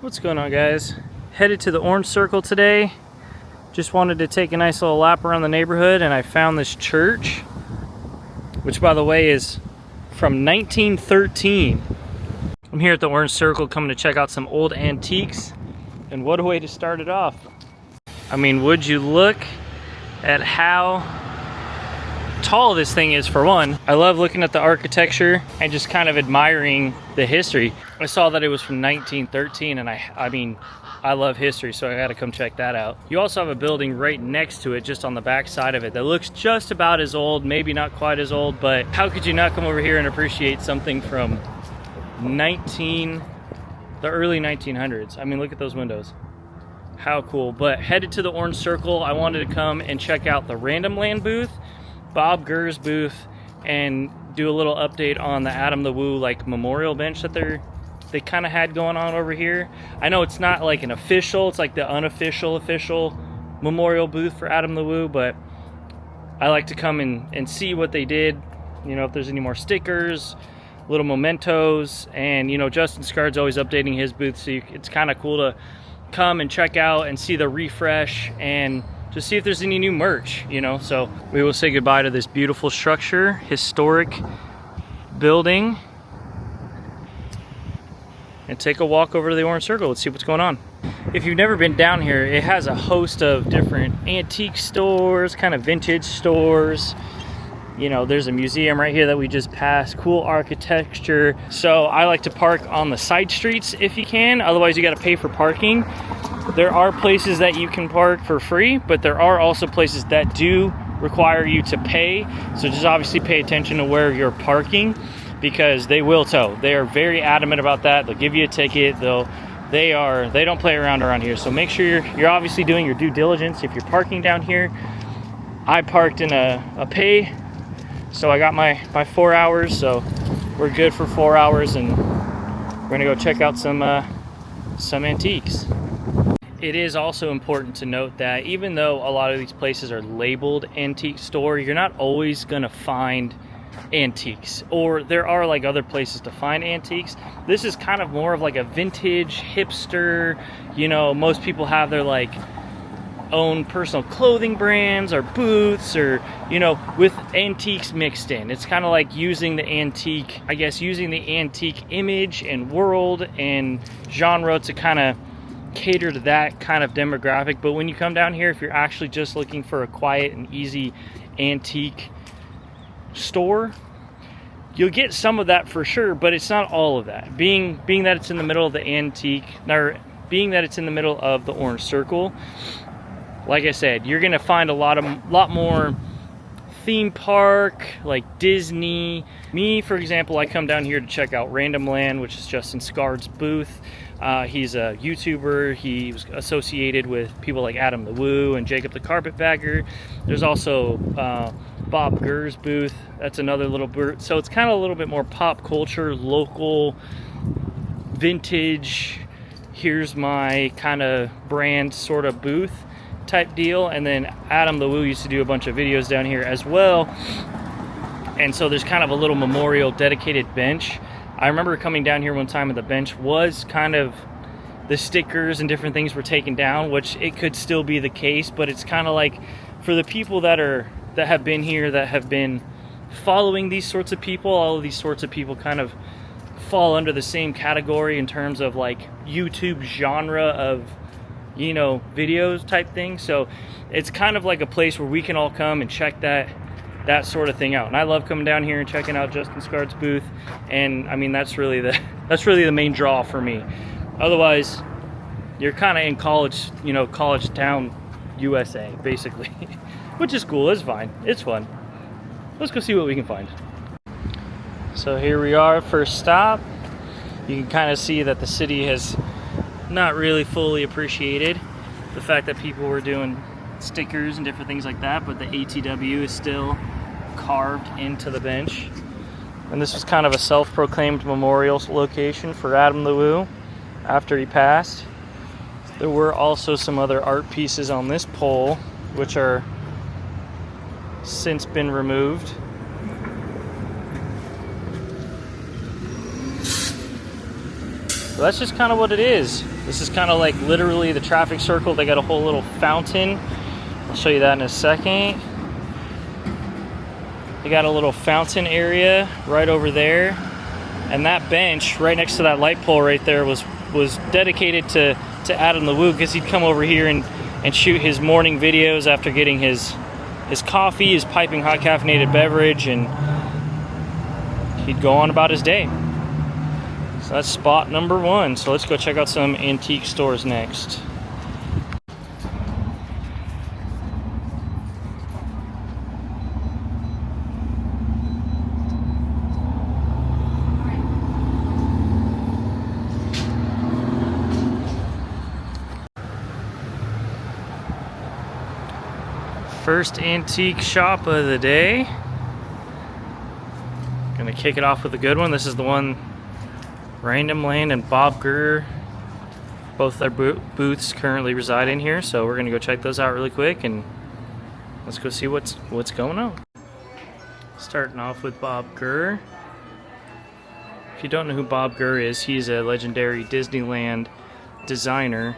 What's going on, guys? Headed to the Orange Circle today. Just wanted to take a nice little lap around the neighborhood, and I found this church, which by the way is from 1913. I'm here at the Orange Circle coming to check out some old antiques, and what a way to start it off. I mean, would you look at how tall this thing is, for one. I love looking at the architecture and just kind of admiring the history. I saw that it was from 1913, and I mean, I love history, so I gotta come check that out. You also have a building right next to it, just on the back side of it, that looks just about as old, maybe not quite as old, but how could you not come over here and appreciate something from the early 1900s? I mean, look at those windows. How cool. But headed to the Orange Circle, I wanted to come and check out the Random Land booth, Bob Gurr's booth, and do a little update on the Adam the Woo like memorial bench that they kind of had going on over here. I know it's not like an official, it's like the unofficial official memorial booth for Adam the Woo, but I like to come and see what they did, you know, if there's any more stickers, little mementos, and you know, Justin Scard's always updating his booth, so it's kind of cool to come and check out and see the refresh and just see if there's any new merch, you know. So we will say goodbye to this beautiful structure, historic building, and take a walk over to the Orange Circle. Let's see what's going on. If you've never been down here, it has a host of different antique stores, kind of vintage stores. You know, there's a museum right here that we just passed, cool architecture. So I like to park on the side streets if you can, otherwise you gotta pay for parking. There are places that you can park for free, but there are also places that do require you to pay. So just obviously pay attention to where you're parking, because they will tow. They are very adamant about that. They'll give you a ticket. They don't play around here. So make sure you're obviously doing your due diligence if you're parking down here. I parked in a pay, so I got my 4 hours, so we're good for 4 hours, and we're gonna go check out some antiques. It is also important to note that even though a lot of these places are labeled antique store, you're not always gonna find antiques, or there are like other places to find antiques. This is kind of more of like a vintage hipster, you know, most people have their like own personal clothing brands or booths, or you know, with antiques mixed in. It's kind of like using the antique, I guess, using the antique image and world and genre to kind of cater to that kind of demographic. But when you come down here, if you're actually just looking for a quiet and easy antique store, you'll get some of that for sure, but it's not all of that. Being that it's in the middle of the antique, or being that it's in the middle of the Orange Circle, like I said, you're gonna find a lot more theme park, like Disney. Me, for example, I come down here to check out Random Land, which is Justin Scard's booth. He's a YouTuber. He was associated with people like Adam the Woo and Jacob the Carpetbagger. There's also Bob Gurr's booth. That's another little booth. So it's kind of a little bit more pop culture, local, vintage, here's my kind of brand sort of booth type deal. And then Adam the Woo used to do a bunch of videos down here as well. And so there's kind of a little memorial dedicated bench. I remember coming down here one time and the bench was kind of, the stickers and different things were taken down, which it could still be the case, but it's kind of like for the people that have been here, that have been following these sorts of people, all of these sorts of people kind of fall under the same category in terms of like YouTube genre of, you know, videos type thing. So it's kind of like a place where we can all come and check that sort of thing out. And I love coming down here and checking out Justin Scard's booth. And I mean, that's really the main draw for me. Otherwise, you're kind of in college, you know, college town USA, basically, which is cool. It's fine. It's fun. Let's go see what we can find. So here we are, first stop. You can kind of see that the city has not really fully appreciated the fact that people were doing stickers and different things like that, but the ATW is still carved into the bench. And this was kind of a self-proclaimed memorial location for Adam the Woo after he passed. There were also some other art pieces on this pole, which are since been removed. So that's just kind of what it is. This is kind of like literally the traffic circle. They got a whole little fountain. I'll show you that in a second. They got a little fountain area right over there. And that bench right next to that light pole right there was dedicated to Adam the Woo, because he'd come over here and shoot his morning videos after getting his coffee, his piping hot caffeinated beverage, and he'd go on about his day. So that's spot number one. So let's go check out some antique stores next. First antique shop of the day. Gonna kick it off with a good one. This is the one Random Land and Bob Gurr, both their booths currently reside in here. So we're gonna go check those out really quick and let's go see what's going on. Starting off with Bob Gurr. If you don't know who Bob Gurr is, he's a legendary Disneyland designer.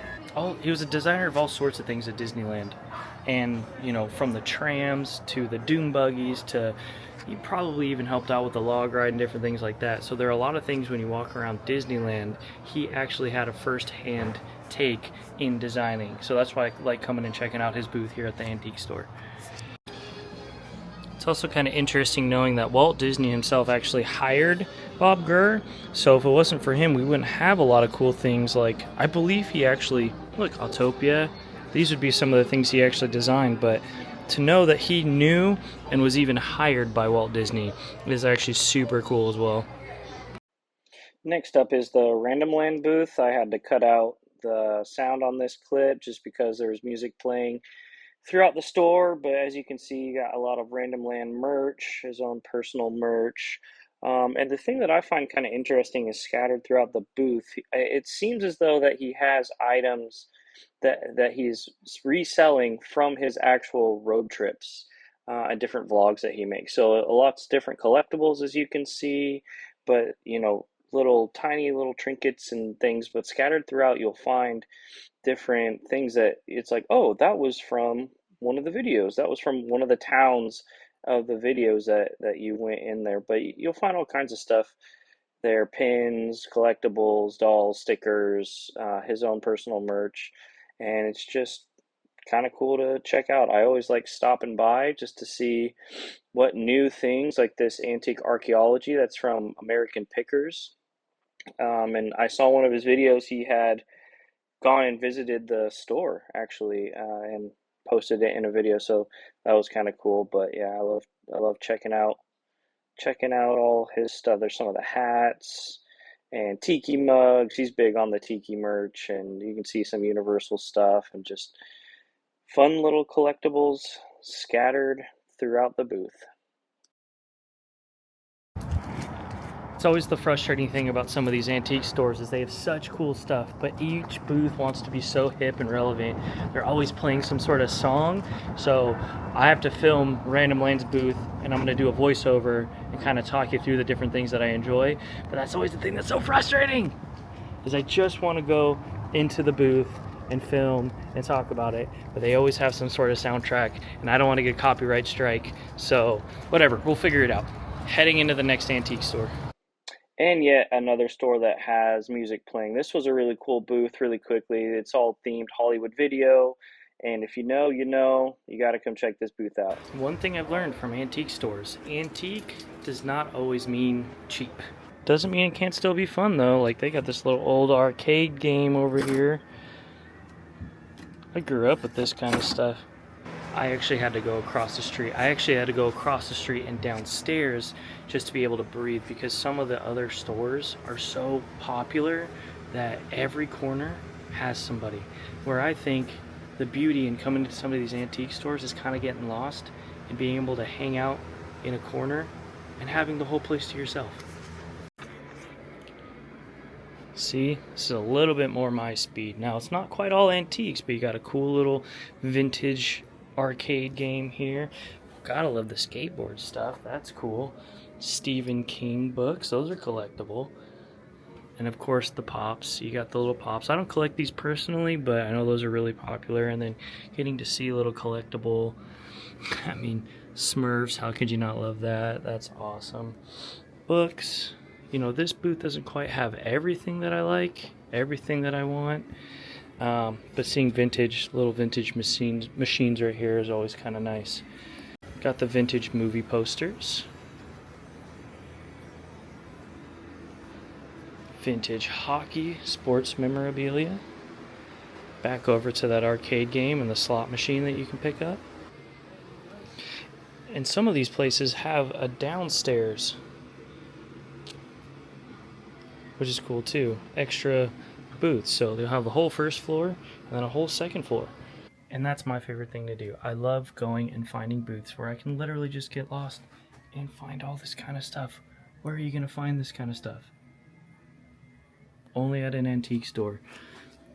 He was a designer of all sorts of things at Disneyland. And, you know, from the trams to the dune buggies to, he probably even helped out with the log ride and different things like that. So there are a lot of things when you walk around Disneyland, he actually had a first-hand take in designing. So that's why I like coming and checking out his booth here at the antique store. It's also kind of interesting knowing that Walt Disney himself actually hired Bob Gurr. So if it wasn't for him, we wouldn't have a lot of cool things like, I believe he actually, look, Autopia. These would be some of the things he actually designed, but to know that he knew and was even hired by Walt Disney is actually super cool as well. Next up is the Random Land booth. I had to cut out the sound on this clip just because there was music playing throughout the store, but as you can see, you got a lot of Random Land merch, his own personal merch. And the thing that I find kind of interesting is scattered throughout the booth. It seems as though that he has items that he's reselling from his actual road trips and different vlogs that he makes. So lots of different collectibles, as you can see, but you know, tiny little trinkets and things, but scattered throughout you'll find different things that it's like, oh, that was from one of the videos, that was from one of the towns of the videos that you went in there. But you'll find all kinds of stuff there: pins, collectibles, dolls, stickers, his own personal merch, and it's just kind of cool to check out. I always like stopping by just to see what new things, like this antique archaeology that's from American Pickers. And I saw one of his videos, he had gone and visited the store actually, and posted it in a video, so that was kind of cool. But yeah, I love checking out all his stuff. There's some of the hats and tiki mugs. He's big on the tiki merch, and you can see some Universal stuff and just fun little collectibles scattered throughout the booth. It's always the frustrating thing about some of these antique stores is they have such cool stuff, but each booth wants to be so hip and relevant. They're always playing some sort of song. So I have to film Random Land's booth, and I'm going to do a voiceover and kind of talk you through the different things that I enjoy. But that's always the thing that's so frustrating, is I just want to go into the booth and film and talk about it, but they always have some sort of soundtrack, and I don't want to get a copyright strike. So whatever, we'll figure it out. Heading into the next antique store. And yet another store that has music playing. This was a really cool booth. Really quickly, it's all themed Hollywood video, and if you know, you know, you got to come check this booth out. One thing I've learned from antique stores: antique does not always mean cheap. Doesn't mean it can't still be fun though. Like, they got this little old arcade game over here. I grew up with this kind of stuff. I actually had to go across the street. I actually had to go across the street and downstairs just to be able to breathe, because some of the other stores are so popular that every corner has somebody. Where I think the beauty in coming to some of these antique stores is kind of getting lost and being able to hang out in a corner and having the whole place to yourself. See, this is a little bit more my speed. Now, it's not quite all antiques, but you got a cool little vintage arcade game here. Gotta love the skateboard stuff. That's cool. Stephen King books. Those are collectible. And of course the pops. You got the little pops. I don't collect these personally, but I know those are really popular. And then getting to see a little collectible, I mean, Smurfs, how could you not love that? That's awesome. Books. You know, this booth doesn't quite have everything that I like, everything that I want. But seeing little vintage machines right here is always kind of nice. Got the vintage movie posters. Vintage hockey sports memorabilia. Back over to that arcade game and the slot machine that you can pick up. And some of these places have a downstairs, which is cool too. Extra booths, so they'll have the whole first floor and then a whole second floor. And that's my favorite thing to do. I love going and finding booths where I can literally just get lost and find all this kind of stuff. Where are you going to find this kind of stuff? Only at an antique store.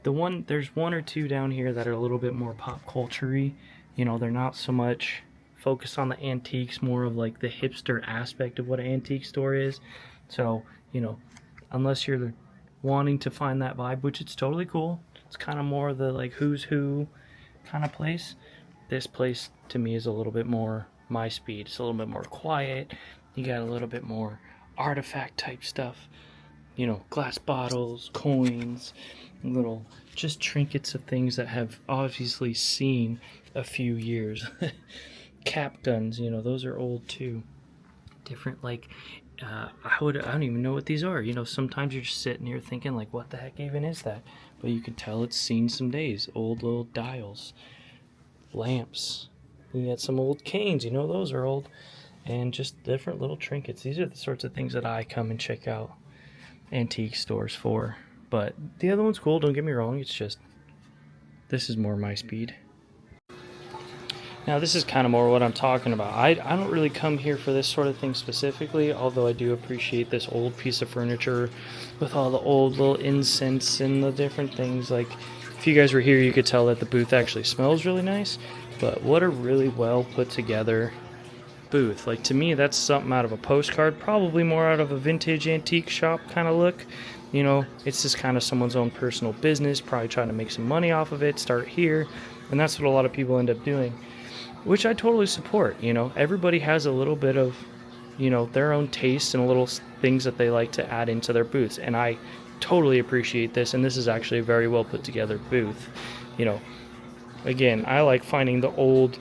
There's one or two down here that are a little bit more pop culture-y. You know, they're not so much focused on the antiques, more of like the hipster aspect of what an antique store is. So, you know, unless you're wanting to find that vibe, which it's totally cool, it's kind of more the like who's who kind of place. This place to me is a little bit more my speed. It's a little bit more quiet. You got a little bit more artifact type stuff. You know, glass bottles, coins, little just trinkets of things that have obviously seen a few years. Cap guns, you know, those are old too. Different, like, I don't even know what these are. You know, sometimes you're just sitting here thinking, like, what the heck even is that? But you can tell it's seen some days. Old little dials, lamps. You got some old canes, you know, those are old. And just different little trinkets. These are the sorts of things that I come and check out antique stores for. But the other one's cool, don't get me wrong. It's just, this is more my speed. Now this is kind of more what I'm talking about. I don't really come here for this sort of thing specifically, although I do appreciate this old piece of furniture with all the old little incense and the different things. Like, if you guys were here, you could tell that the booth actually smells really nice. But what a really well put together booth. Like, to me, that's something out of a postcard, probably more out of a vintage antique shop kind of look. You know, it's just kind of someone's own personal business, probably trying to make some money off of it, start here. And that's what a lot of people end up doing, which I totally support. You know, everybody has a little bit of, you know, their own taste and little things that they like to add into their booths. And I totally appreciate this. And this is actually a very well put together booth. You know, again, I like finding the old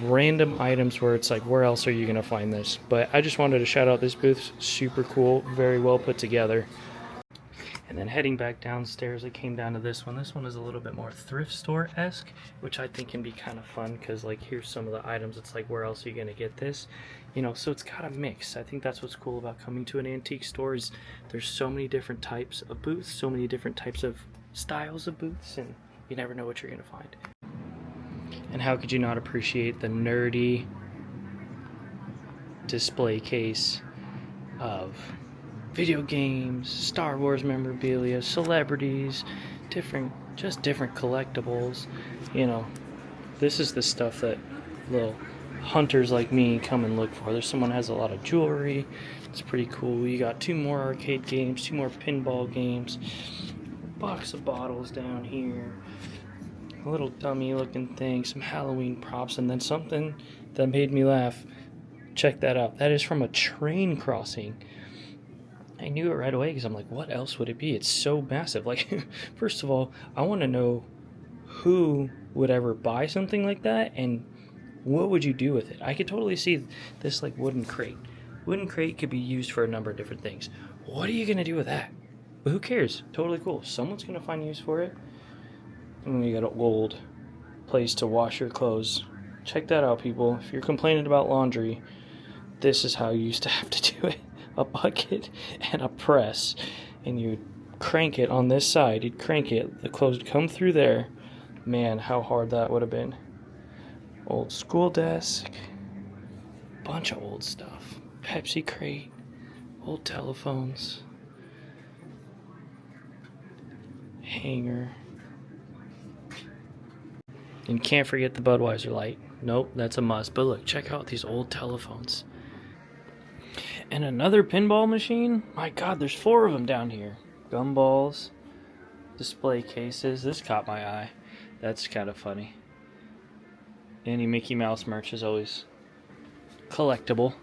random items where it's like, where else are you going to find this? But I just wanted to shout out this booth. Super cool. Very well put together. And then heading back downstairs, I came down to this one. This one is a little bit more thrift store-esque, which I think can be kind of fun because, like, here's some of the items. It's like, where else are you going to get this? You know, so it's got a mix. I think that's what's cool about coming to an antique store is there's so many different types of booths, so many different types of styles of booths, and you never know what you're going to find. And how could you not appreciate the nerdy display case of video games, Star Wars memorabilia, celebrities, different collectibles. You know, this is the stuff that little hunters like me come and look for. There's someone who has a lot of jewelry. It's pretty cool. You got 2 more arcade games, 2 more pinball games, a box of bottles down here, a little dummy looking thing, some Halloween props, and then something that made me laugh. Check that out. That is from a train crossing. I knew it right away because I'm like, what else would it be? It's so massive. Like, first of all, I want to know who would ever buy something like that and what would you do with it? I could totally see this, like, wooden crate. Wooden crate could be used for a number of different things. What are you going to do with that? But who cares? Totally cool. Someone's going to find use for it. And then you got an old place to wash your clothes. Check that out, people. If you're complaining about laundry, this is how you used to have to do it. A bucket and a press, and you'd crank it on this side. You'd crank it, the clothes would come through there. Man, how hard that would have been. Old school desk, bunch of old stuff, Pepsi crate, old telephones, hanger, and can't forget the Budweiser light. Nope, that's a must. But look, check out these old telephones. And another pinball machine? My God, there's 4 of them down here. Gumballs, display cases. This caught my eye. That's kind of funny. Any Mickey Mouse merch is always collectible.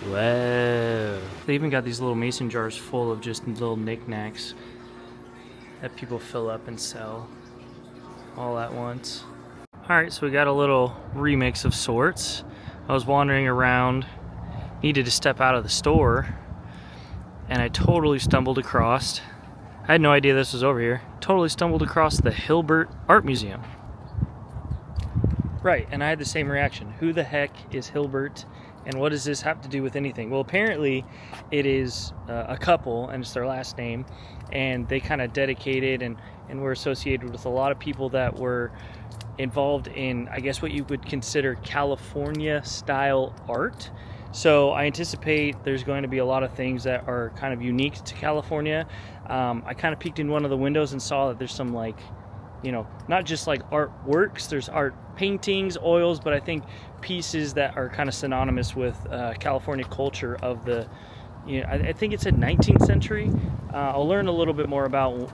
Whoa. They even got these little mason jars full of just little knickknacks that people fill up and sell all at once. Alright, so we got a little remix of sorts. I was wandering around, needed to step out of the store, and I totally stumbled across, I had no idea this was over here, totally stumbled across the Hilbert Art Museum. Right, and I had the same reaction. Who the heck is Hilbert, and what does this have to do with anything? Well, apparently it is a couple, and it's their last name, and they kind of dedicated and were associated with a lot of people that were involved in, I guess, what you would consider California-style art. So I anticipate there's going to be a lot of things that are kind of unique to California. I kind of peeked in one of the windows and saw that there's some, like, you know, not just like artworks, there's art paintings, oils, but I think pieces that are kind of synonymous with California culture of the, you know, I think it said 19th century. I'll learn a little bit more about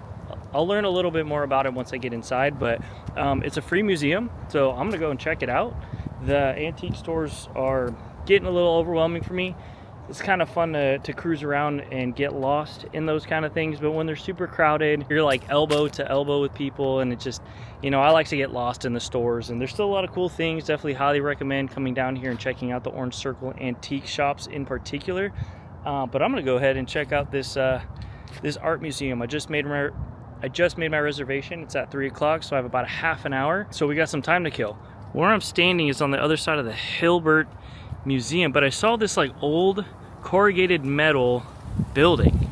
it once I get inside, but it's a free museum, so I'm gonna go and check it out. The antique stores are getting a little overwhelming for me. It's kind of fun to cruise around and get lost in those kind of things, but when they're super crowded, you're like elbow to elbow with people, and it just, you know, I like to get lost in the stores, and there's still a lot of cool things. Definitely highly recommend coming down here and checking out the Orange Circle antique shops in particular. But I'm gonna go ahead and check out this art museum. I just made my reservation. It's at 3 o'clock, so I have about a half an hour. So we got some time to kill. Where I'm standing is on the other side of the Hilbert Museum, but I saw this like old corrugated metal building,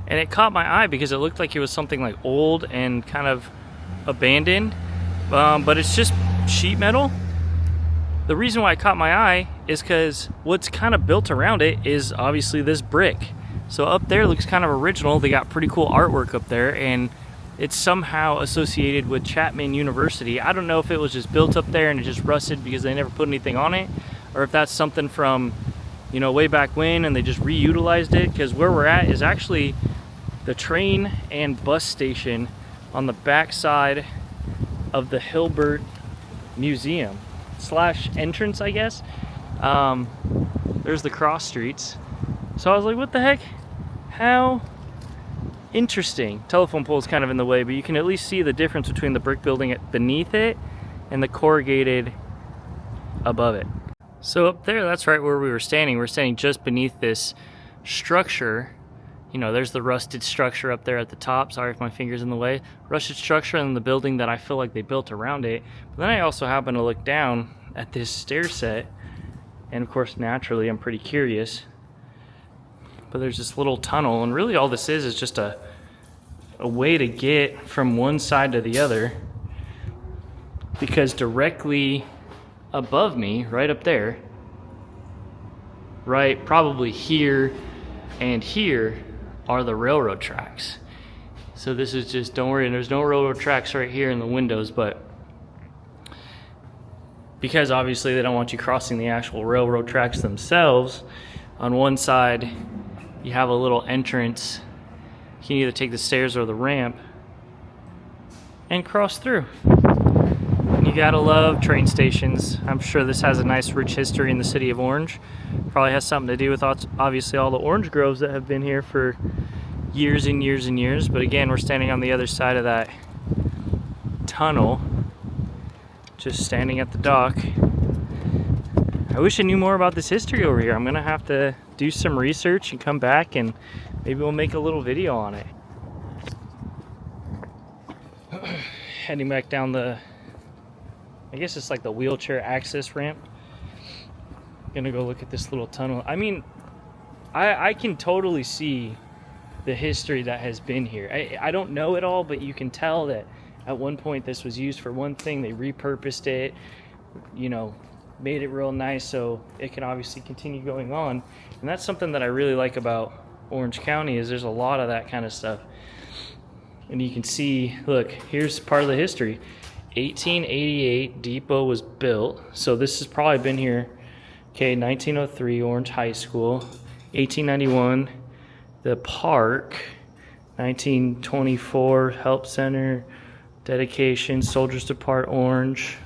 and it caught my eye because it looked like it was something like old and kind of abandoned, but it's just sheet metal. The reason why it caught my eye is because what's kind of built around it is obviously this brick. So up there looks kind of original. They got pretty cool artwork up there, and it's somehow associated with Chapman University. I don't know if it was just built up there and it just rusted because they never put anything on it, or if that's something from, you know, way back when and they just reutilized it, because where we're at is actually the train and bus station on the back side of the Hilbert Museum / entrance, I guess. There's the cross streets. So I was like, what the heck? How interesting. Telephone pole is kind of in the way, but you can at least see the difference between the brick building beneath it and the corrugated above it. So up there, that's right where we were standing. We're standing just beneath this structure. You know, there's the rusted structure up there at the top. Sorry if my finger's in the way. Rusted structure, and the building that I feel like they built around it. But then I also happen to look down at this stair set, and of course, naturally, I'm pretty curious. But there's this little tunnel, and really all this is just a way to get from one side to the other, because directly above me, right up there, right probably here and here, are the railroad tracks. So this is just, don't worry, there's no railroad tracks right here in the windows, but because obviously they don't want you crossing the actual railroad tracks themselves, on one side you have a little entrance. You can either take the stairs or the ramp and cross through. You gotta love train stations. I'm sure this has a nice rich history in the city of Orange. Probably has something to do with obviously all the orange groves that have been here for years and years and years. But again, we're standing on the other side of that tunnel, just standing at the dock. I wish I knew more about this history over here. I'm gonna have to do some research and come back, and maybe we'll make a little video on it. Heading back down the, I guess it's like the wheelchair access ramp. Gonna go look at this little tunnel. I mean, I can totally see the history that has been here. I don't know it all, but you can tell that at one point this was used for one thing. They repurposed it, you know, made it real nice so it can obviously continue going on. And that's something that I really like about Orange County, is there's a lot of that kind of stuff. And you can see, look, here's part of the history. 1888 depot was built, so this has probably been here. Okay, 1903 Orange High School, 1891. The park, 1924, Help Center, dedication, soldiers depart Orange.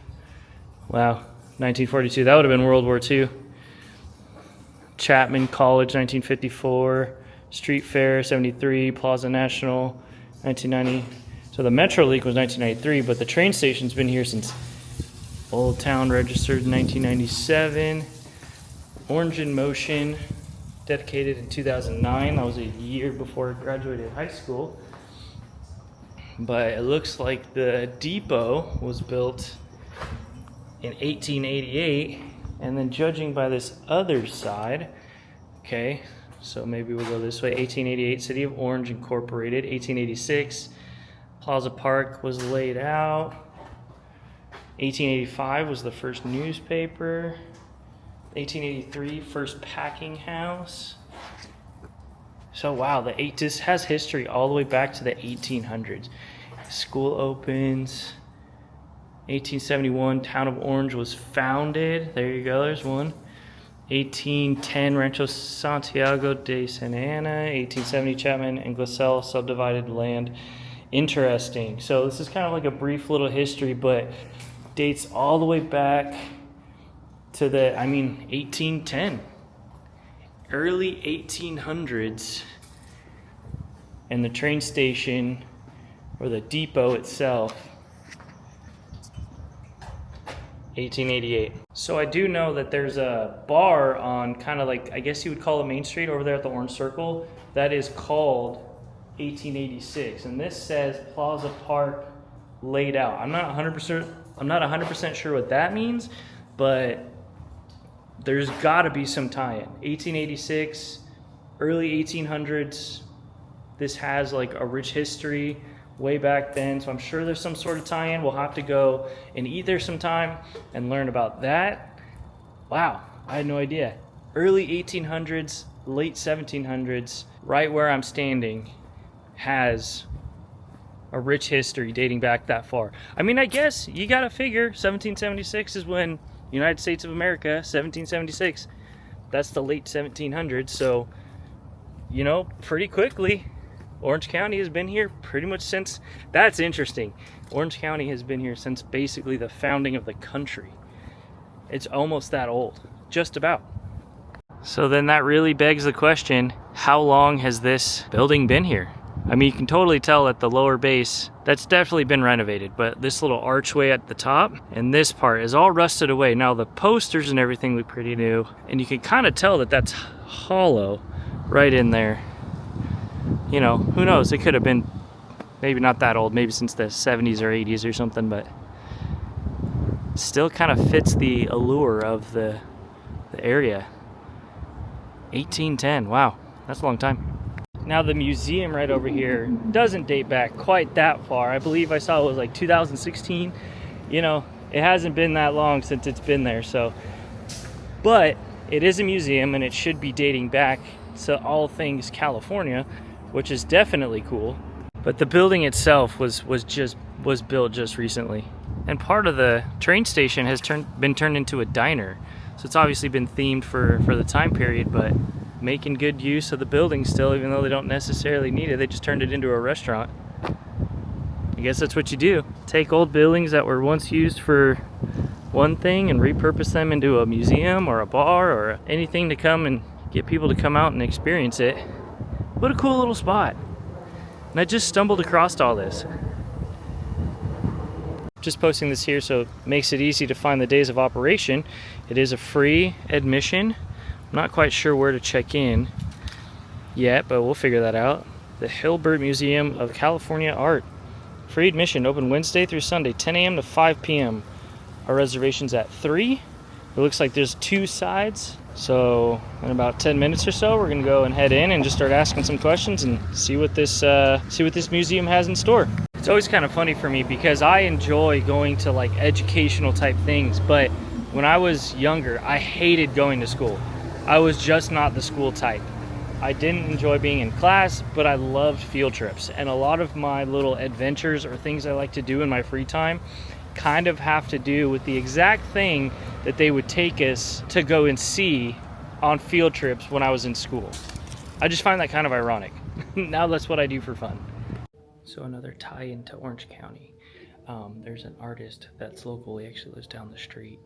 Wow, 1942, that would have been World War II. Chapman College, 1954, Street Fair, 73, Plaza National, 1990. So the Metro League was 1993, but the train station's been here since Old Town registered in 1997. Orange in Motion, dedicated in 2009. That was a year before I graduated high school. But it looks like the depot was built in 1888, and then judging by this other side, okay, so maybe we'll go this way. 1888, City of Orange Incorporated. 1886, Plaza Park was laid out. 1885 was the first newspaper. 1883, first packing house. So wow, this has history all the way back to the 1800s. School opens. 1871, Town of Orange was founded. There you go, there's one. 1810, Rancho Santiago de Santa Ana. 1870, Chapman and Glassell subdivided land. Interesting. So this is kind of like a brief little history, but dates all the way back to 1810. Early 1800s. And the train station, or the depot itself, 1888. So I do know that there's a bar on kind of like, I guess you would call it Main Street over there at the Orange Circle, that is called 1886, and this says Plaza Park laid out. I'm not 100% sure what that means, but there's got to be some tie-in. 1886, early 1800s. This has like a rich history way back then, so I'm sure there's some sort of tie-in. We'll have to go and eat there sometime and learn about that. Wow, I had no idea. Early 1800s, late 1700s, right where I'm standing, has a rich history dating back that far. I mean, I guess you gotta figure 1776 is when United States of America, 1776, that's the late 1700s, so, you know, pretty quickly, Orange County has been here pretty much since. That's interesting. Orange County has been here since basically the founding of the country. It's almost that old, just about. So then that really begs the question, how long has this building been here? I mean, you can totally tell at the lower base, that's definitely been renovated, but this little archway at the top and this part is all rusted away. Now the posters and everything look pretty new, and you can kind of tell that that's hollow right in there. You know, who knows, it could have been maybe not that old, maybe since the 70s or 80s or something, but still kind of fits the allure of the area. 1810, wow, that's a long time. Now the museum right over here doesn't date back quite that far. I believe I saw it was like 2016. You know, it hasn't been that long since it's been there, so. But it is a museum and it should be dating back to all things California, which is definitely cool. But the building itself was built just recently. And part of the train station has been turned into a diner. So it's obviously been themed for the time period, but making good use of the building still, even though they don't necessarily need it. They just turned it into a restaurant. I guess that's what you do. Take old buildings that were once used for one thing and repurpose them into a museum or a bar or anything to come and get people to come out and experience it. What a cool little spot. And I just stumbled across all this. Just posting this here so it makes it easy to find the days of operation. It is a free admission. I'm not quite sure where to check in yet, but we'll figure that out. The Hilbert Museum of California Art. Free admission, open Wednesday through Sunday, 10 a.m. to 5 p.m. Our reservation's at 3. It looks like there's 2 sides. So in about 10 minutes or so, we're gonna go and head in and just start asking some questions and see what this museum has in store. It's always kind of funny for me because I enjoy going to like educational type things, but when I was younger, I hated going to school. I was just not the school type. I didn't enjoy being in class, but I loved field trips. And a lot of my little adventures or things I like to do in my free time kind of have to do with the exact thing that they would take us to go and see on field trips when I was in school. I just find that kind of ironic. Now that's what I do for fun. So another tie into Orange County. There's an artist that's local. He actually lives down the street,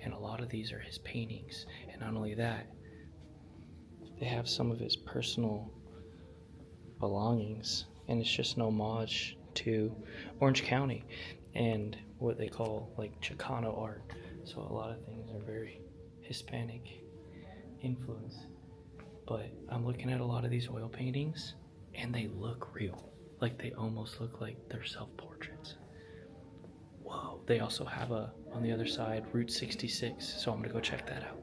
and a lot of these are his paintings. And not only that, they have some of his personal belongings, and it's just an homage to Orange County and what they call like Chicano art. So a lot of things are very Hispanic influence. But I'm looking at a lot of these oil paintings, and they look real. Like they almost look like they're self-portraits. Whoa. They also have on the other side, Route 66. So I'm gonna go check that out.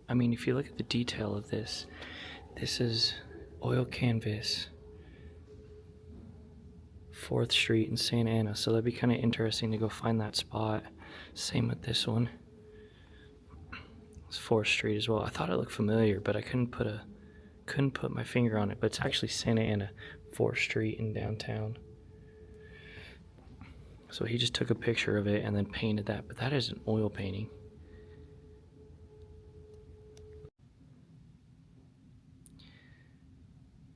I mean, if you look at the detail of this, this is oil canvas, 4th Street in Santa Ana. So that'd be kind of interesting to go find that spot. Same with this one. It's 4th Street as well. I thought it looked familiar, but I couldn't put my finger on it. But it's actually Santa Ana, 4th Street in downtown. So he just took a picture of it and then painted that. But that is an oil painting.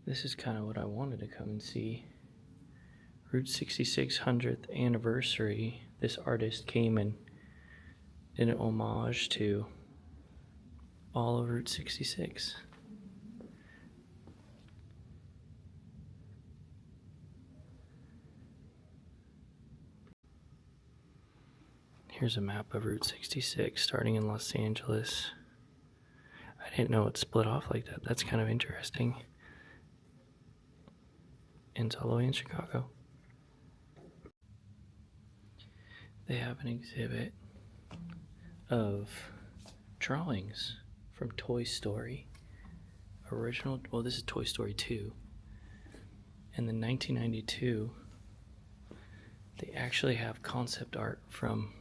This is kind of what I wanted to come and see. Route 66 100th anniversary. This artist came and did an homage to all of Route 66. Here's a map of Route 66 starting in Los Angeles. I didn't know it split off like that. That's kind of interesting. And all the way in Chicago. They have an exhibit of drawings from Toy Story. Original, well, this is Toy Story 2. And then 1992, they actually have concept art from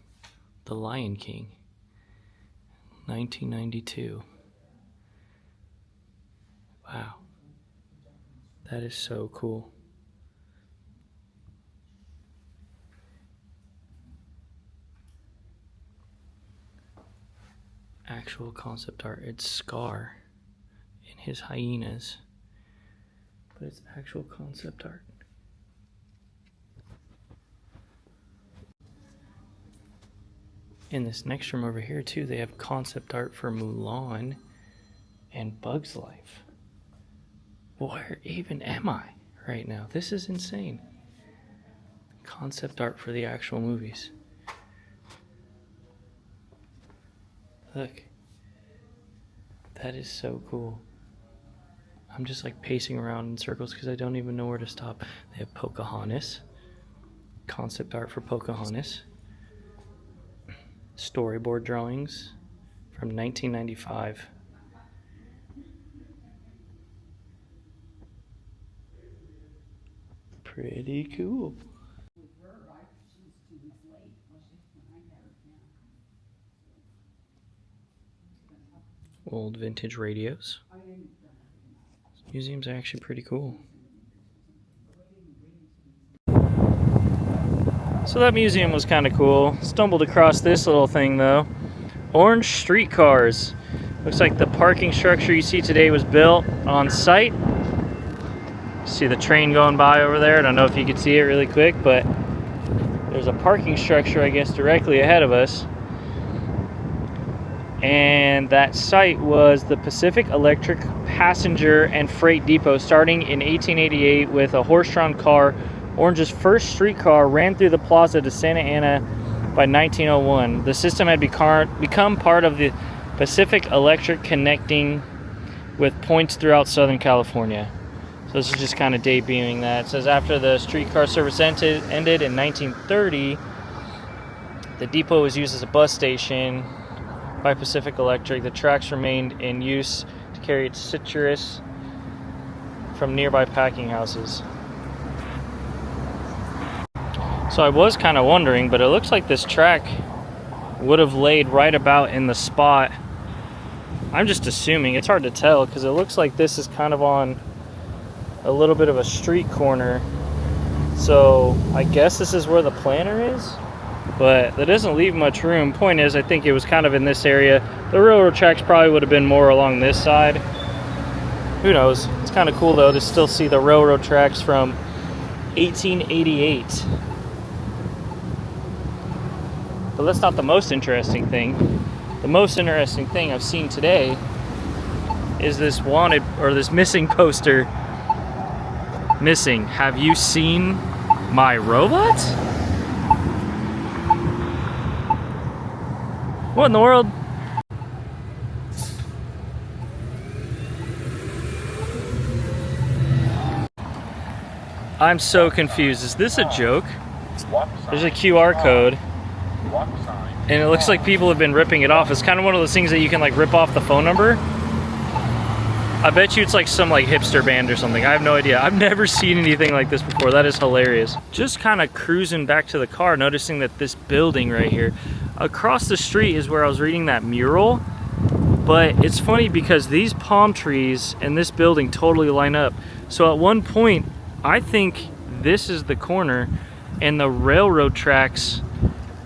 The Lion King. 1992. Wow. That is so cool. Actual concept art. It's Scar in his hyenas, but it's actual concept art. In this next room over here too, they have concept art for Mulan and Bug's Life. Where even am I right now? This is insane. Concept art for the actual movies. Look, that is so cool. I'm just like pacing around in circles because I don't even know where to stop. They have Pocahontas, concept art for Pocahontas, storyboard drawings from 1995. Pretty cool. Old vintage radios. This museum's actually pretty cool. So that museum was kind of cool. Stumbled across this little thing though. Orange streetcars. Looks like the parking structure you see today was built on site. See the train going by over there. I don't know if you can see it really quick, but there's a parking structure, I guess, directly ahead of us. And that site was the Pacific Electric Passenger and Freight Depot, starting in 1888 with a horse-drawn car. Orange's first streetcar ran through the plaza to Santa Ana by 1901. The system had become part of the Pacific Electric, connecting with points throughout Southern California. So this is just kind of debuting that. It says after the streetcar service ended in 1930, the depot was used as a bus station by Pacific Electric. The tracks remained in use to carry citrus from nearby packing houses. So I was kind of wondering, but it looks like this track would have laid right about in the spot. I'm just assuming. It's hard to tell because it looks like this is kind of on a little bit of a street corner. So I guess this is where the planter is, but that doesn't leave much room. Point is, I think it was kind of in this area. The railroad tracks probably would have been more along this side. Who knows? It's kind of cool though to still see the railroad tracks from 1888. But that's not the most interesting thing. The most interesting thing I've seen today is this wanted, or this missing poster. Missing. Have you seen my robot? What in the world? I'm so confused. Is this a joke? There's a QR code. And it looks like people have been ripping it off. It's kind of one of those things that you can like rip off the phone number. I bet you it's like some like hipster band or something. I have no idea. I've never seen anything like this before. That is hilarious. Just kind of cruising back to the car, noticing that this building right here, across the street is where I was reading that mural. But it's funny because these palm trees and this building totally line up. So at one point, I think this is the corner and the railroad tracks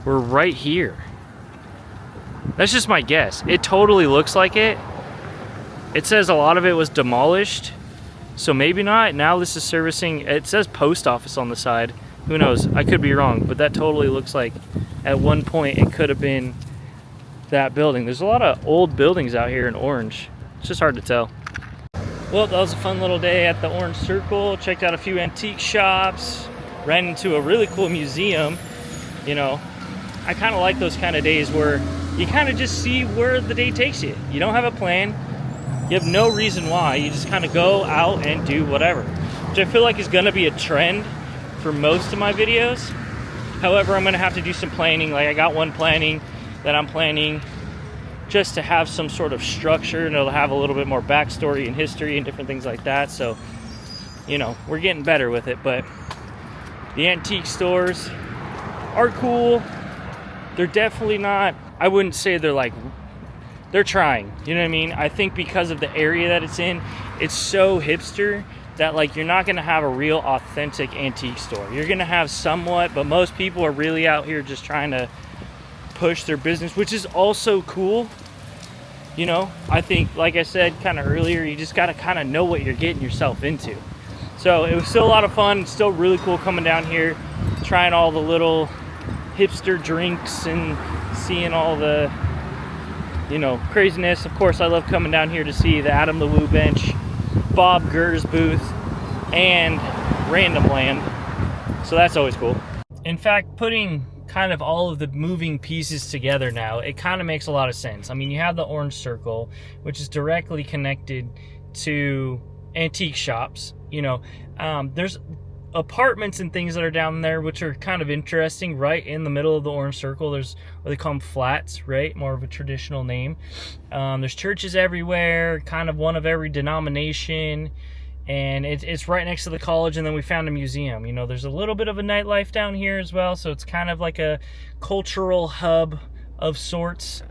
were right here. That's just my guess. It totally looks like it. It says a lot of it was demolished, so maybe not. Now this is servicing, it says post office on the side. Who knows? I could be wrong, but that totally looks like at one point it could have been that building. There's a lot of old buildings out here in Orange. It's just hard to tell. Well, that was a fun little day at the Orange Circle. Checked out a few antique shops, ran into a really cool museum. You know, I kind of like those kind of days where you kind of just see where the day takes you. You don't have a plan. You have no reason why. You just kind of go out and do whatever, which I feel like is going to be a trend for most of my videos. However, I'm going to have to do some planning. Like I got one planning that I'm planning just to have some sort of structure, and it'll have a little bit more backstory and history and different things like that. So, you know, we're getting better with it. But the antique stores are cool. They're definitely not, I wouldn't say they're like, they're trying, you know what I mean? I think because of the area that it's in, it's so hipster that like you're not gonna have a real authentic antique store. You're gonna have somewhat, but most people are really out here just trying to push their business, which is also cool. You know, I think, like I said kind of earlier, you just gotta kind of know what you're getting yourself into. So it was still a lot of fun, still really cool coming down here, trying all the little hipster drinks and seeing all the, you know, craziness. Of course, I love coming down here to see the Adam LeWoo bench, Bob Gurr's booth, and Random Land. So that's always cool. In fact, putting kind of all of the moving pieces together now, it kind of makes a lot of sense. I mean, you have the Orange Circle, which is directly connected to antique shops. You know, there's apartments and things that are down there which are kind of interesting. Right in the middle of the Orange Circle, there's what they call them flats, right? More of a traditional name. There's churches everywhere, kind of one of every denomination, and it's right next to the college. And then we found a museum. You know, there's a little bit of a nightlife down here as well, so it's kind of like a cultural hub of sorts.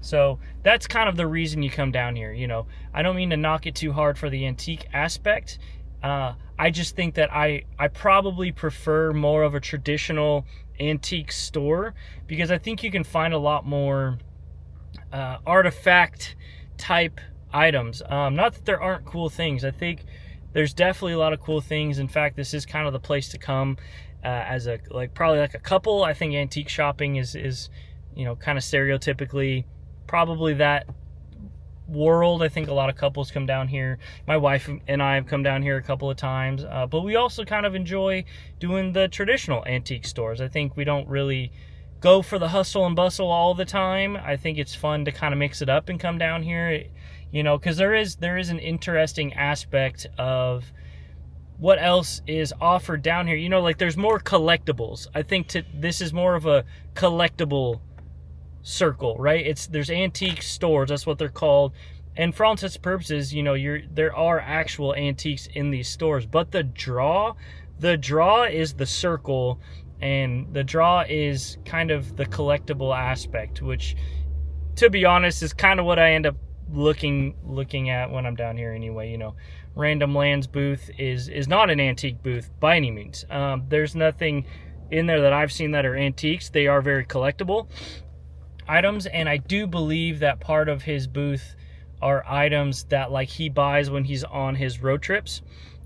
So that's kind of the reason you come down here. You know, I don't mean to knock it too hard for the antique aspect. I just think that I probably prefer more of a traditional antique store, because I think you can find a lot more artifact type items. Not that there aren't cool things. I think there's definitely a lot of cool things. In fact, this is kind of the place to come as a, like, probably like a couple. I think antique shopping is you know, kind of stereotypically probably that world. I think a lot of couples come down here. My wife and I have come down here a couple of times, but we also kind of enjoy doing the traditional antique stores. I think we don't really go for the hustle and bustle all the time. I think it's fun to kind of mix it up and come down here, you know, because there is an interesting aspect of what else is offered down here. You know, like there's more collectibles. I think this is more of a collectible circle, right? There's antique stores, that's what they're called. And for all intents and purposes, you know, there are actual antiques in these stores, but the draw is the circle, and the draw is kind of the collectible aspect, which, to be honest, is kind of what I end up looking at when I'm down here anyway. You know, Random Lands booth is not an antique booth by any means. There's nothing in there that I've seen that are antiques. They are very collectible items, and I do believe that part of his booth are items that like he buys when he's on his road trips.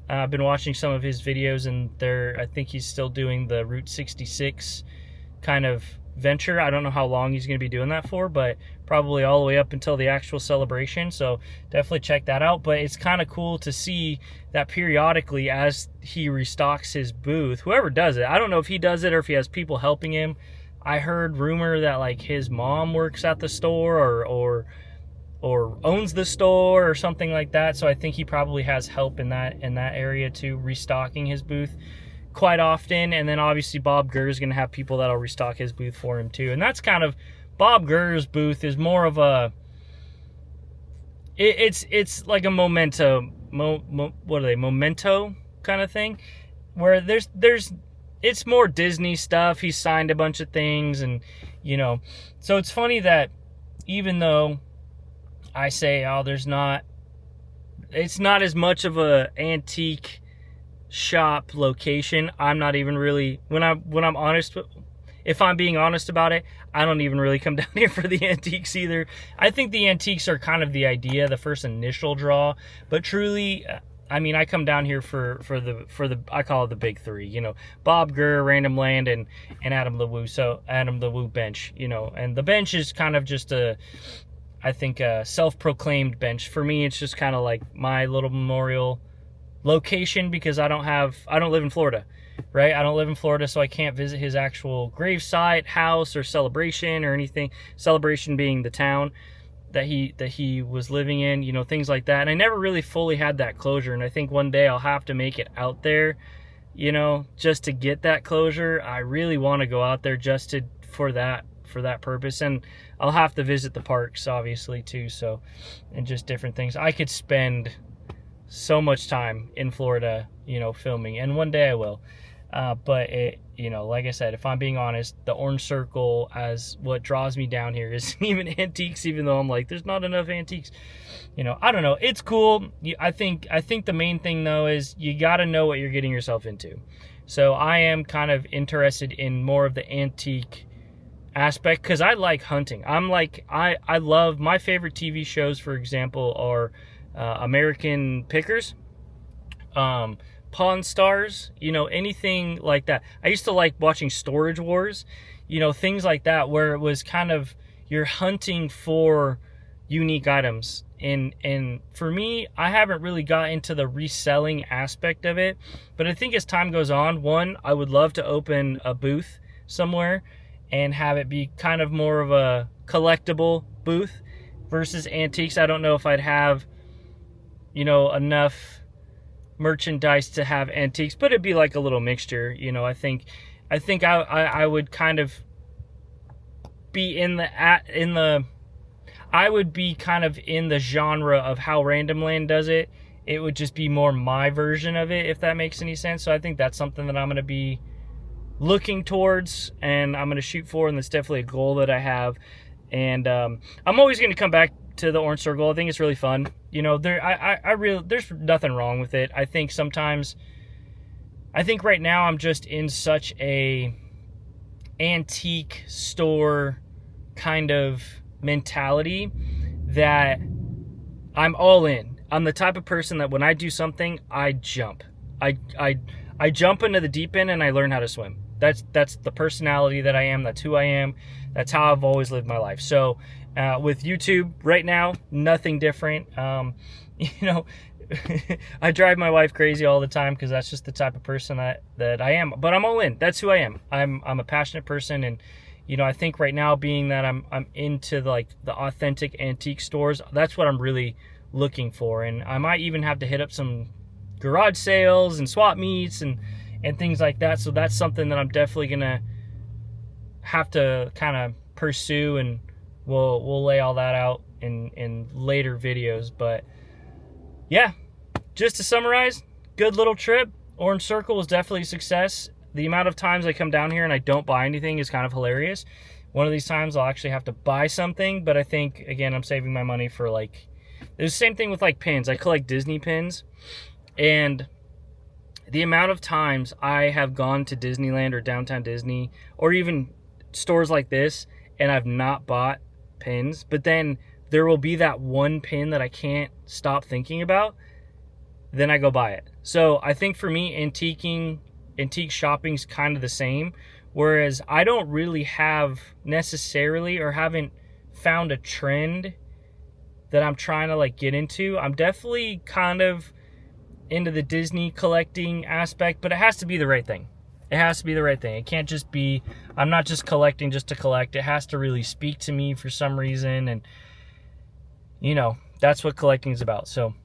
I've been watching some of his videos, and I think he's still doing the Route 66 kind of venture. I don't know how long he's going to be doing that for, but probably all the way up until the actual celebration. So definitely check that out. But it's kind of cool to see that periodically, as he restocks his booth, whoever does it, I don't know if he does it or if he has people helping him. I heard rumor that like his mom works at the store or owns the store or something like that. So I think he probably has help in that area too, restocking his booth quite often. And then obviously Bob Gurr is going to have people that'll restock his booth for him too. And that's kind of, Bob Gurr's booth is more of a, it's like a memento kind of thing, where it's more Disney stuff. He signed a bunch of things, and you know, so it's funny that even though I say, oh, it's not as much of a antique shop location, I'm not even really, when I'm honest, if I'm being honest about it, I don't even really come down here for the antiques either. I think the antiques are kind of the idea, the first initial draw, but truly, I mean, I come down here for the I call it the big three, you know, Bob Gurr, Random Land, and Adam the Woo. So Adam the Woo bench, you know, and the bench is kind of just I think a self-proclaimed bench. For me, it's just kind of like my little memorial location, because I don't live in Florida, right? I don't live in Florida, so I can't visit his actual gravesite, house, or celebration or anything. Celebration being the town that he was living in, you know, things like that. And I never really fully had that closure, and I think one day I'll have to make it out there, you know, just to get that closure. I really want to go out there just for that purpose, and I'll have to visit the parks obviously too, so, and just different things. I could spend so much time in Florida, you know, filming, and one day I will, but it, you know, like I said, if I'm being honest, the Orange Circle, as what draws me down here, isn't even antiques, even though I'm like, there's not enough antiques, you know. I don't know, it's cool. I think the main thing though is you got to know what you're getting yourself into. So I am kind of interested in more of the antique aspect, because I like hunting. I love, my favorite TV shows, for example, are American Pickers, Pawn Stars, you know, anything like that. I used to like watching Storage Wars, you know, things like that, where it was kind of, you're hunting for unique items. And for me, I haven't really got into the reselling aspect of it, but I think as time goes on, one, I would love to open a booth somewhere and have it be kind of more of a collectible booth versus antiques. I don't know if I'd have, you know, enough merchandise to have antiques, but it'd be like a little mixture, you know. I think I would kind of be I would be kind of in the genre of how Random Land does it. It would just be more my version of it, if that makes any sense. So I think that's something that I'm going to be looking towards, and I'm going to shoot for, and that's definitely a goal that I have. And I'm always going to come back to the Orange Circle. I think it's really fun, you know. There's nothing wrong with it. I think right now I'm just in such a antique store kind of mentality that I'm all in. I'm the type of person that when I do something, I jump. I jump into the deep end, and I learn how to swim. That's the personality that I am. That's who I am. That's how I've always lived my life. So with YouTube right now, nothing different. You know, I drive my wife crazy all the time, because that's just the type of person that I am. But I'm all in. That's who I am. I'm a passionate person, and you know, I think right now, being that I'm into the authentic antique stores, that's what I'm really looking for. And I might even have to hit up some garage sales and swap meets and things like that. So that's something that I'm definitely gonna have to kind of pursue, and we'll lay all that out in later videos. But yeah, just to summarize, good little trip. Orange Circle was definitely a success. The amount of times I come down here and I don't buy anything is kind of hilarious. One of these times I'll actually have to buy something, but I think, again, I'm saving my money for, like, there's the same thing with, like, pins. I collect Disney pins, and the amount of times I have gone to Disneyland or Downtown Disney or even stores like this and I've not bought pins, but then there will be that one pin that I can't stop thinking about, then I go buy it. So I think for me, antique shopping's kind of the same, whereas I don't really have necessarily, or haven't found a trend that I'm trying to like get into. I'm definitely kind of into the Disney collecting aspect, but it has to be the right thing. It has to be the right thing. It can't just be, I'm not just collecting just to collect. It has to really speak to me for some reason, and you know, that's what collecting is about. So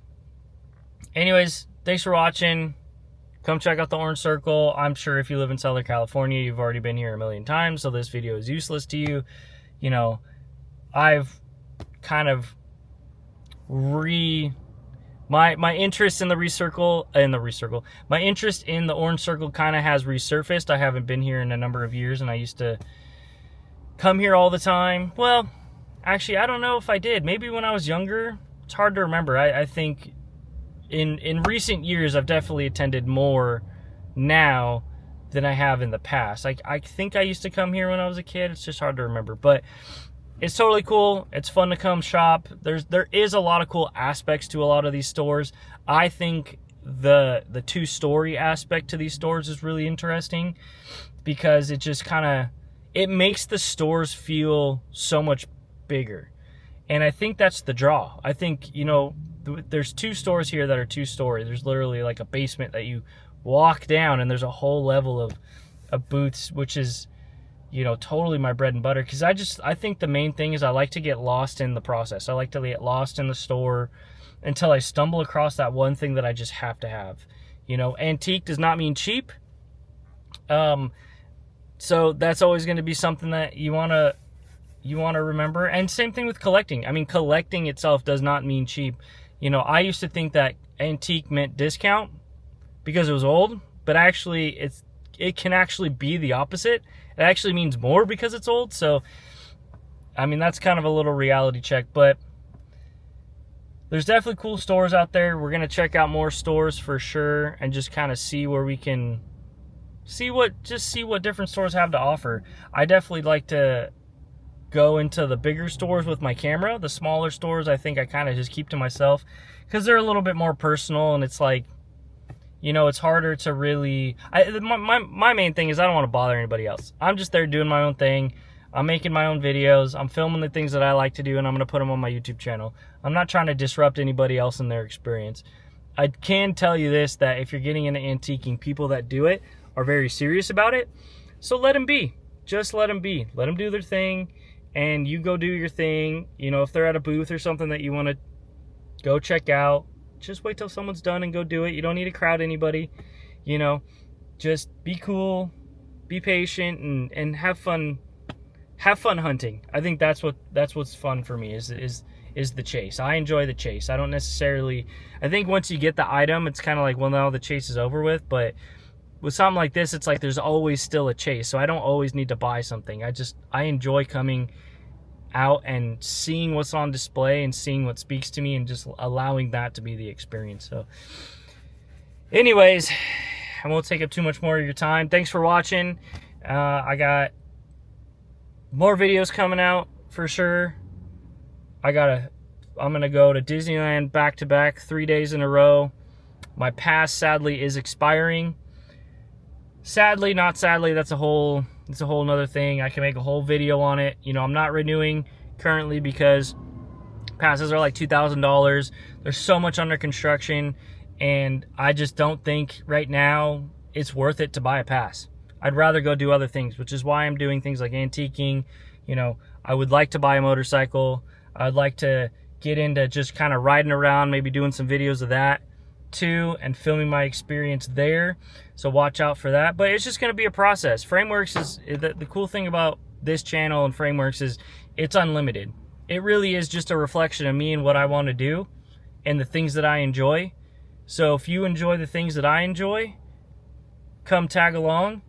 anyways, thanks for watching. Come check out the Orange Circle. I'm sure if you live in Southern California, you've already been here a million times, so this video is useless to you. You know, I've kind of my interest in my interest in the Orange Circle kind of has resurfaced. I haven't been here in a number of years, and I used to come here all the time. Well, actually, I don't know if I did. Maybe when I was younger. It's hard to remember. I think in recent years, I've definitely attended more now than I have in the past. I think I used to come here when I was a kid. It's just hard to remember, but it's totally cool. It's fun to come shop. There is a lot of cool aspects to a lot of these stores. I think the two-story aspect to these stores is really interesting, because it just kind of, it makes the stores feel so much bigger. And I think that's the draw. I think, you know, there's two stores here that are two-story. There's literally like a basement that you walk down, and there's a whole level of booths, which is, you know, totally my bread and butter. Because I think the main thing is I like to get lost in the process. I like to get lost in the store until I stumble across that one thing that I just have to have. You know, antique does not mean cheap. So that's always going to be something that you want to remember. And same thing with collecting. I mean, collecting itself does not mean cheap. You know, I used to think that antique meant discount because it was old, but actually it can actually be the opposite. It actually means more because it's old. So, I mean, that's kind of a little reality check, but there's definitely cool stores out there. We're going to check out more stores for sure, and just kind of see where we can see what different stores have to offer. I definitely like to go into the bigger stores with my camera. The smaller stores, I think I kind of just keep to myself, because they're a little bit more personal, and it's like, you know, it's harder to really, my main thing is I don't want to bother anybody else. I'm just there doing my own thing. I'm making my own videos. I'm filming the things that I like to do, and I'm going to put them on my YouTube channel. I'm not trying to disrupt anybody else in their experience. I can tell you this, that if you're getting into antiquing, people that do it are very serious about it. So let them be. Just let them be. Let them do their thing, and you go do your thing. You know, if they're at a booth or something that you want to go check out, just wait till someone's done and go do it. You don't need to crowd anybody. You know, just be cool, be patient, and have fun. Have fun hunting. I think that's what's fun for me is the chase. I enjoy the chase. I don't necessarily, I think once you get the item, it's kind of like, well, now the chase is over with. But with something like this, it's like there's always still a chase. So I don't always need to buy something. I enjoy coming out and seeing what's on display and seeing what speaks to me, and just allowing that to be the experience. So anyways, I won't take up too much more of your time. Thanks for watching. I got more videos coming out for sure. I'm gonna go to Disneyland back-to-back 3 days in a row. My pass sadly is expiring. Sadly, not sadly, it's a whole nother thing. I can make a whole video on it. You know, I'm not renewing currently because passes are like $2,000. There's so much under construction, and I just don't think right now it's worth it to buy a pass. I'd rather go do other things, which is why I'm doing things like antiquing. You know, I would like to buy a motorcycle. I'd like to get into just kind of riding around, maybe doing some videos of that. too, and filming my experience there. So watch out for that. But it's just going to be a process. Frameworks is the cool thing about this channel and Frameworks is it's unlimited. It really is just a reflection of me and what I want to do and the things that I enjoy. So if you enjoy the things that I enjoy, come tag along,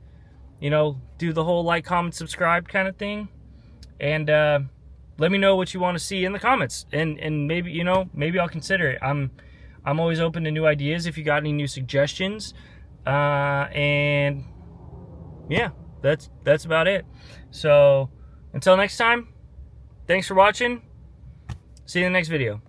you know, do the whole like, comment, subscribe kind of thing. And let me know what you want to see in the comments. And maybe, you know, maybe I'll consider it. I'm always open to new ideas if you got any new suggestions. And yeah, that's about it. So until next time, thanks for watching. See you in the next video.